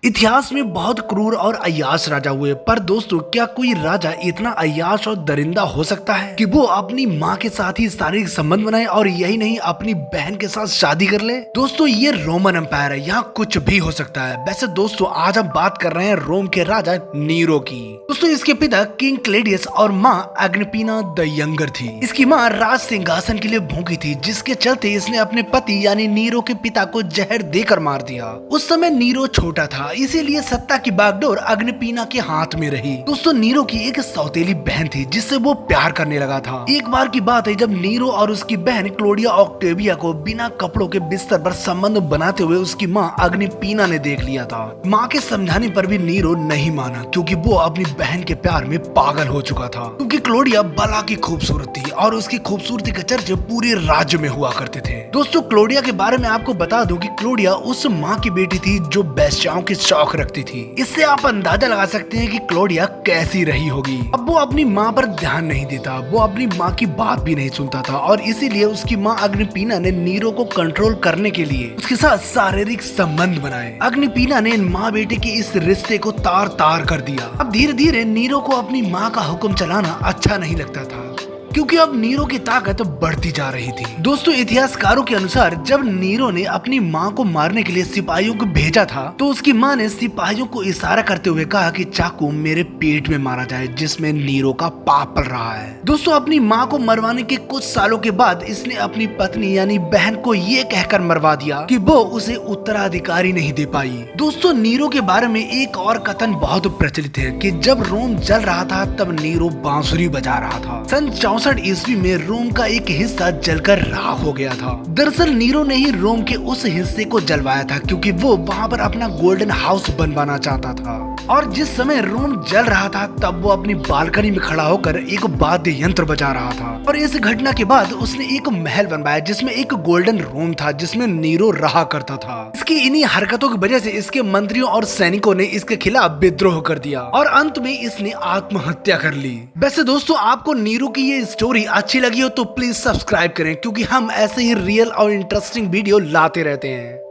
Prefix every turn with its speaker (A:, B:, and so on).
A: इतिहास में बहुत क्रूर और अय्याश राजा हुए, पर दोस्तों क्या कोई राजा इतना अय्याश और दरिंदा हो सकता है कि वो अपनी माँ के साथ ही शारीरिक संबंध बनाए और यही नहीं अपनी बहन के साथ शादी कर ले। दोस्तों ये रोमन एम्पायर है, यहाँ कुछ भी हो सकता है। वैसे दोस्तों आज हम बात कर रहे हैं रोम के राजा नीरो की। दोस्तों इसके पिता किंग क्लेडियस और माँ एग्रिप्पिना द यंगर थी। इसकी माँ राज सिंहासन के लिए भूखी थी, जिसके चलते इसने अपने पति यानी नीरो के पिता को जहर देकर मार दिया। उस समय नीरो छोटा था, इसीलिए सत्ता की बागडोर अग्निपीना के हाथ में रही। दोस्तों नीरो की एक सौतेली बहन थी जिससे वो प्यार करने लगा था। एक बार की बात है जब नीरो और उसकी बहन क्लोडिया ऑक्टेविया को बिना कपड़ों के बिस्तर पर संबंध बनाते हुए उसकी माँ अग्निपीना ने देख लिया था। माँ के समझाने पर भी नीरो नहीं माना, क्योंकि वो अपनी बहन के प्यार में पागल हो चुका था। क्योंकि क्लोडिया बला की खूबसूरत थी और उसकी खूबसूरती के चर्चे पूरे राज्य में हुआ करते थे। दोस्तों क्लोडिया के बारे में आपको बता दूं कि क्लोडिया उस माँ की बेटी थी जो बेश्याओं के शौक रखती थी। इससे आप अंदाजा लगा सकते हैं कि क्लोडिया कैसी रही होगी। अब वो अपनी माँ पर ध्यान नहीं देता, वो अपनी माँ की बात भी नहीं सुनता था और इसीलिए उसकी माँ अग्निपीना ने नीरो को कंट्रोल करने के लिए उसके साथ शारीरिक संबंध बनाए। अग्निपीना ने माँ बेटे के इस रिश्ते को तार तार कर दिया। अब धीरे धीरे नीरो को अपनी माँ का हुक्म चलाना अच्छा नहीं लगता था, क्योंकि अब नीरो की ताकत बढ़ती जा रही थी। दोस्तों इतिहासकारों के अनुसार जब नीरो ने अपनी मां को मारने के लिए सिपाहियों को भेजा था, तो उसकी मां ने सिपाहियों को इशारा करते हुए कहा कि चाकू मेरे पेट में मारा जाए, जिसमें नीरो का पाप पड़ रहा है। दोस्तों अपनी मां को मरवाने के कुछ सालों के बाद इसने अपनी पत्नी यानी बहन को ये कहकर मरवा दिया कि वो उसे उत्तराधिकारी नहीं दे पाई। दोस्तों नीरो के बारे में एक और कथन बहुत प्रचलित है कि जब रोम जल रहा था तब नीरो बांसुरी बजा रहा था। सन 64 ईस्वी में रोम का एक हिस्सा जलकर राख हो गया था। दरअसल नीरो ने ही रोम के उस हिस्से को जलवाया था, क्योंकि वो वहाँ पर अपना गोल्डन हाउस बनवाना चाहता था। और जिस समय रोम जल रहा था तब वो अपनी बालकनी में खड़ा होकर एक वाद्य यंत्र बजा रहा था। और इस घटना के बाद उसने एक महल बनवाया जिसमें एक गोल्डन रूम था जिसमें नीरो रहा करता था। इसकी इन्हीं हरकतों की वजह से इसके मंत्रियों और सैनिकों ने इसके खिलाफ विद्रोह कर दिया और अंत में इसने आत्महत्या कर ली। वैसे दोस्तों आपको नीरो की ये स्टोरी अच्छी लगी हो तो प्लीज सब्सक्राइब करें, क्योंकि हम ऐसे ही रियल और इंटरेस्टिंग वीडियो लाते रहते हैं।